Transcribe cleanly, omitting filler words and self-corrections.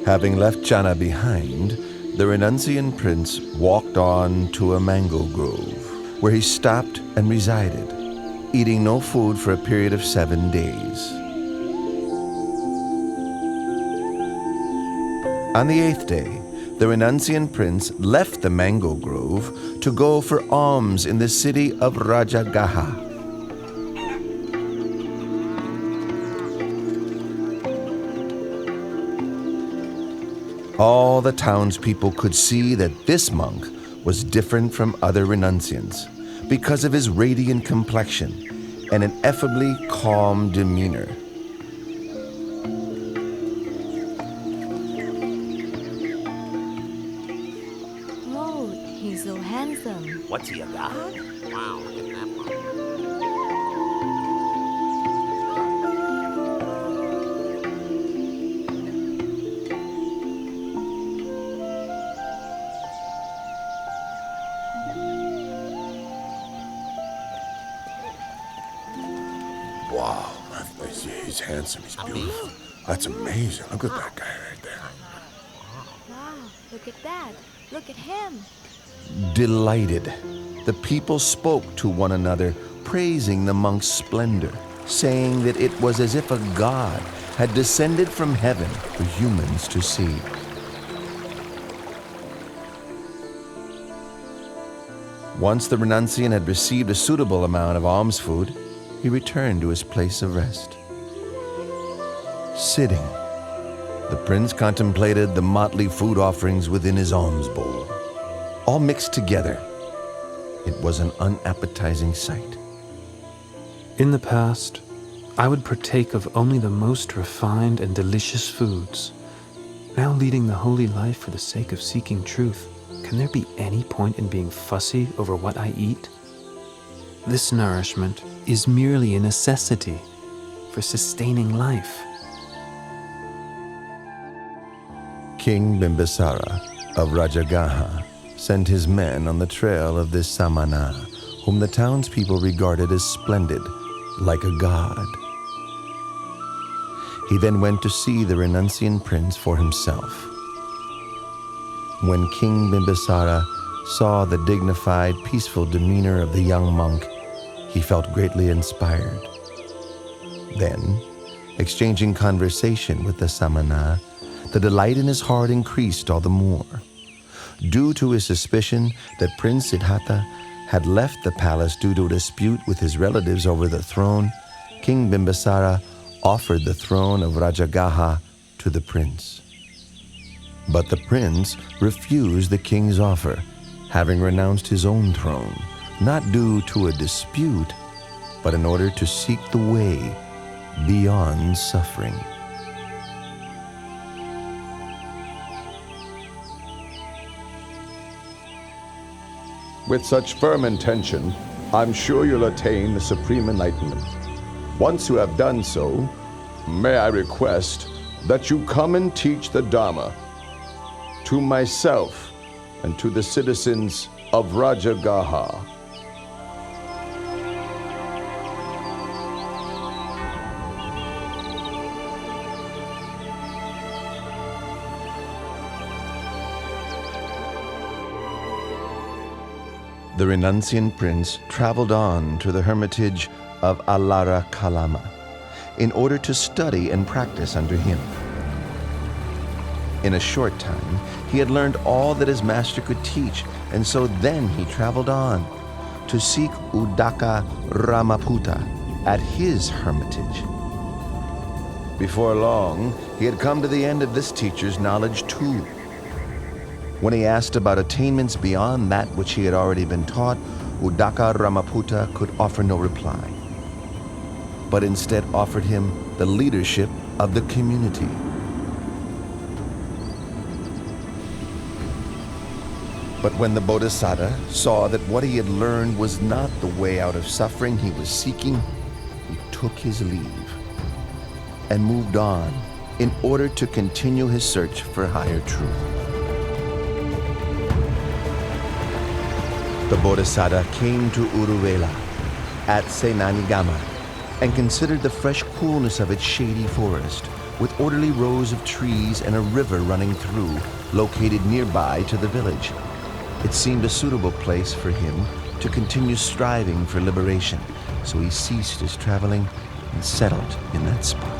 Having left Jana behind, the renunciant prince walked on to a mango grove, where he stopped and resided, eating no food for a period of 7 days. On the 8th day, the renunciant prince left the mango grove to go for alms in the city of Rajagaha. All the townspeople could see that this monk was different from other renunciants because of his radiant complexion and an ineffably calm demeanor. Oh, he's so handsome. What's he, a god? Wow, look at that one. Wow, he's handsome, he's beautiful. That's amazing. Look at that guy right there. Wow, look at that. Look at him. Delighted, the people spoke to one another, praising the monk's splendor, saying that it was as if a god had descended from heaven for humans to see. Once the renunciant had received a suitable amount of alms food, he returned to his place of rest. Sitting, the prince contemplated the motley food offerings within his alms bowl. All mixed together, it was an unappetizing sight. In the past, I would partake of only the most refined and delicious foods. Now leading the holy life for the sake of seeking truth, can there be any point in being fussy over what I eat? This nourishment is merely a necessity for sustaining life. King Bimbisara of Rajagaha sent his men on the trail of this Samana, whom the townspeople regarded as splendid, like a god. He then went to see the renunciant prince for himself. When King Bimbisara saw the dignified, peaceful demeanor of the young monk, he felt greatly inspired. Then, exchanging conversation with the Samana, the delight in his heart increased all the more. Due to his suspicion that Prince Siddhartha had left the palace due to a dispute with his relatives over the throne, King Bimbisara offered the throne of Rajagaha to the prince. But the prince refused the king's offer, having renounced his own throne, not due to a dispute, but in order to seek the way beyond suffering. With such firm intention, I'm sure you'll attain the supreme enlightenment. Once you have done so, may I request that you come and teach the Dharma to myself and to the citizens of Rajagaha. The renunciant prince traveled on to the hermitage of Alara Kalama in order to study and practice under him. In a short time, he had learned all that his master could teach, and so then he traveled on to seek Udaka Ramaputta at his hermitage. Before long, he had come to the end of this teacher's knowledge too. When he asked about attainments beyond that which he had already been taught, Udaka Ramaputta could offer no reply, but instead offered him the leadership of the community. But when the Bodhisattva saw that what he had learned was not the way out of suffering he was seeking, he took his leave and moved on in order to continue his search for higher truth. The Bodhisattva came to Uruvela at Senanigama and considered the fresh coolness of its shady forest, with orderly rows of trees and a river running through, located nearby to the village. It seemed a suitable place for him to continue striving for liberation, so he ceased his traveling and settled in that spot.